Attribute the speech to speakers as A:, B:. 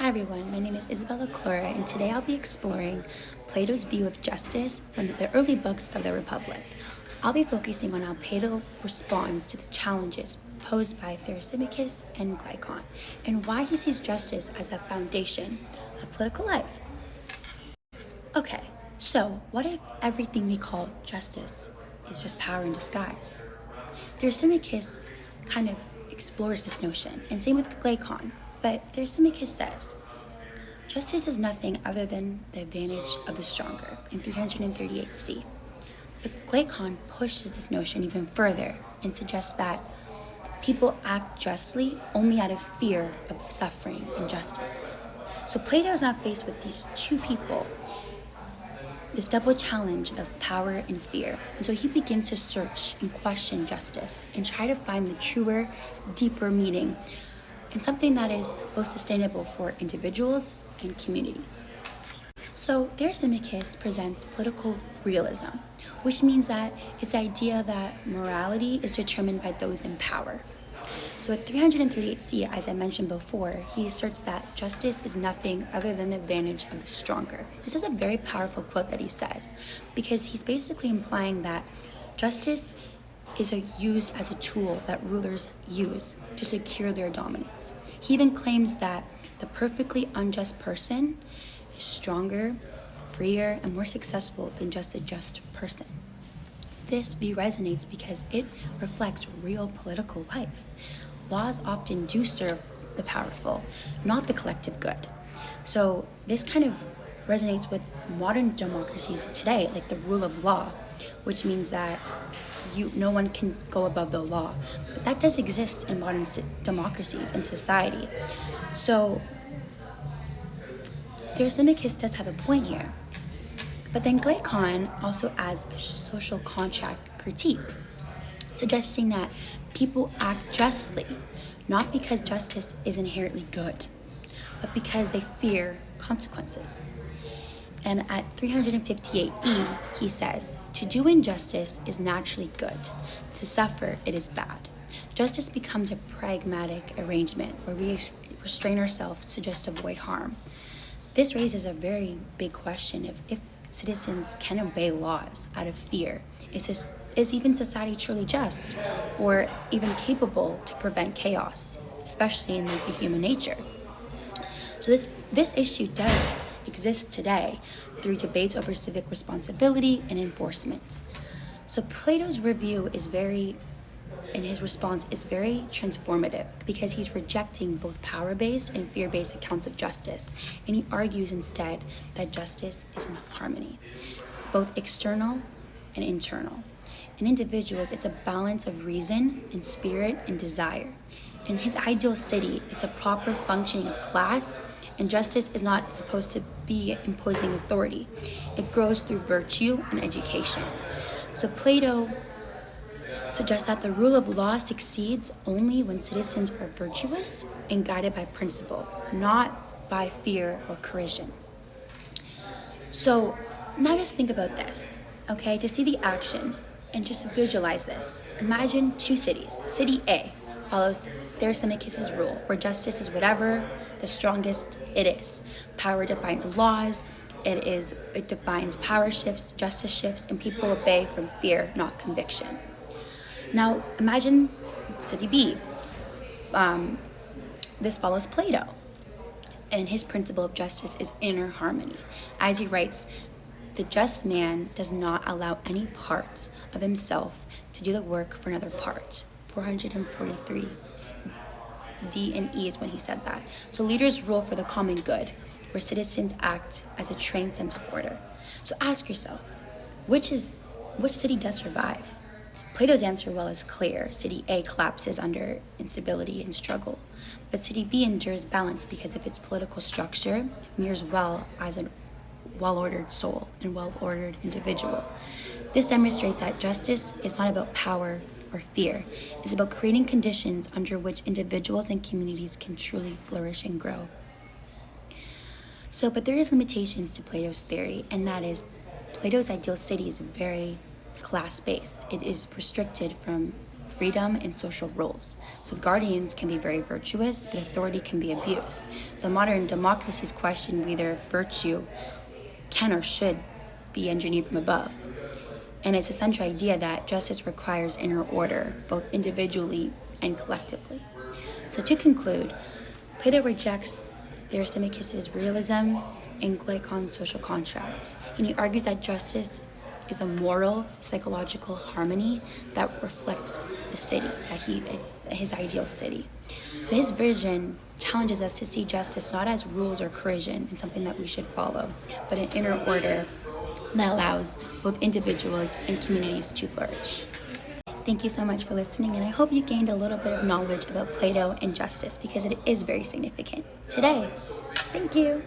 A: everyone, my name is Isabella Clora, and today I'll be exploring Plato's view of justice from the early books of the Republic. I'll be focusing on how Plato responds to the challenges posed by Thrasymachus and Glycon, and why he sees justice as a foundation of political life. Okay, so what if everything we call justice is just power in disguise? Thrasymachus kind of explores this notion, and same with Glycon. But Thrasymachus says, justice is nothing other than the advantage of the stronger in 338c. But Glycon pushes this notion even further and suggests that people act justly only out of fear of suffering injustice. So Plato is now faced with these two people, this double challenge of power and fear. And so he begins to search and question justice and try to find the truer, deeper meaning and something that is both sustainable for individuals and communities. So Thrasymachus presents political realism, which means that it's the idea that morality is determined by those in power. So at 338c, as I mentioned before, he asserts that justice is nothing other than the advantage of the stronger. This is a very powerful quote that he says, because he's basically implying that justice is used as a tool that rulers use to secure their dominance. He even claims that the perfectly unjust person is stronger, freer, and more successful than just a just person. This view resonates because it reflects real political life. Laws often do serve the powerful, not the collective good. So this kind of resonates with modern democracies today, like the rule of law, which means that no one can go above the law. But that does exist in modern democracies and society. So Thrasymachus does have a point here. But then Glycon also adds a social contract critique, suggesting that people act justly, not because justice is inherently good, but because they fear consequences. And at 358e, he says, to do injustice is naturally good. To suffer, it is bad. Justice becomes a pragmatic arrangement where we restrain ourselves to just avoid harm. This raises a very big question if citizens can obey laws out of fear. Is even society truly just or even capable to prevent chaos, especially in the human nature? So this issue does exist today through debates over civic responsibility and enforcement. So Plato's review and his response is very transformative because he's rejecting both power-based and fear-based accounts of justice, and he argues instead that justice is in harmony, both external and internal. In individuals, it's a balance of reason and spirit and desire. In his ideal city, it's a proper functioning of class, and justice is not supposed to be imposing authority. It grows through virtue and education. So Plato suggests that the rule of law succeeds only when citizens are virtuous and guided by principle, not by fear or coercion. So now just think about this, okay? To see the action and just visualize this. Imagine two cities. City A follows Thrasymachus' rule, where justice is whatever the strongest it is. Power defines laws, it defines power shifts, justice shifts, and people obey from fear, not conviction. Now imagine City B. This follows Plato, and his principle of justice is inner harmony. As he writes, the just man does not allow any part of himself to do the work for another part. 443 D and E is when he said that. So leaders rule for the common good, where citizens act as a trained sense of order. So ask yourself, which city does survive? Plato's answer, is clear. City A collapses under instability and struggle, but City B endures balance because of its political structure, mirrors well as a well-ordered soul and well-ordered individual. This demonstrates that justice is not about power or fear. It's about creating conditions under which individuals and communities can truly flourish and grow. But there is limitations to Plato's theory, and that is Plato's ideal city is very class-based. It is restricted from freedom, and social roles. So guardians can be very virtuous, but authority can be abused. So modern democracies question whether virtue can or should be engineered from above. And it's a central idea that justice requires inner order, both individually and collectively. So to conclude, Plato rejects Thrasymachus' realism and Glaucon's social contract, and he argues that justice is a moral, psychological harmony that reflects the city, his ideal city. So his vision challenges us to see justice not as rules or coercion and something that we should follow, but an inner order that allows both individuals and communities to flourish. Thank you so much for listening, and I hope you gained a little bit of knowledge about Plato and justice because it is very significant today. Thank you.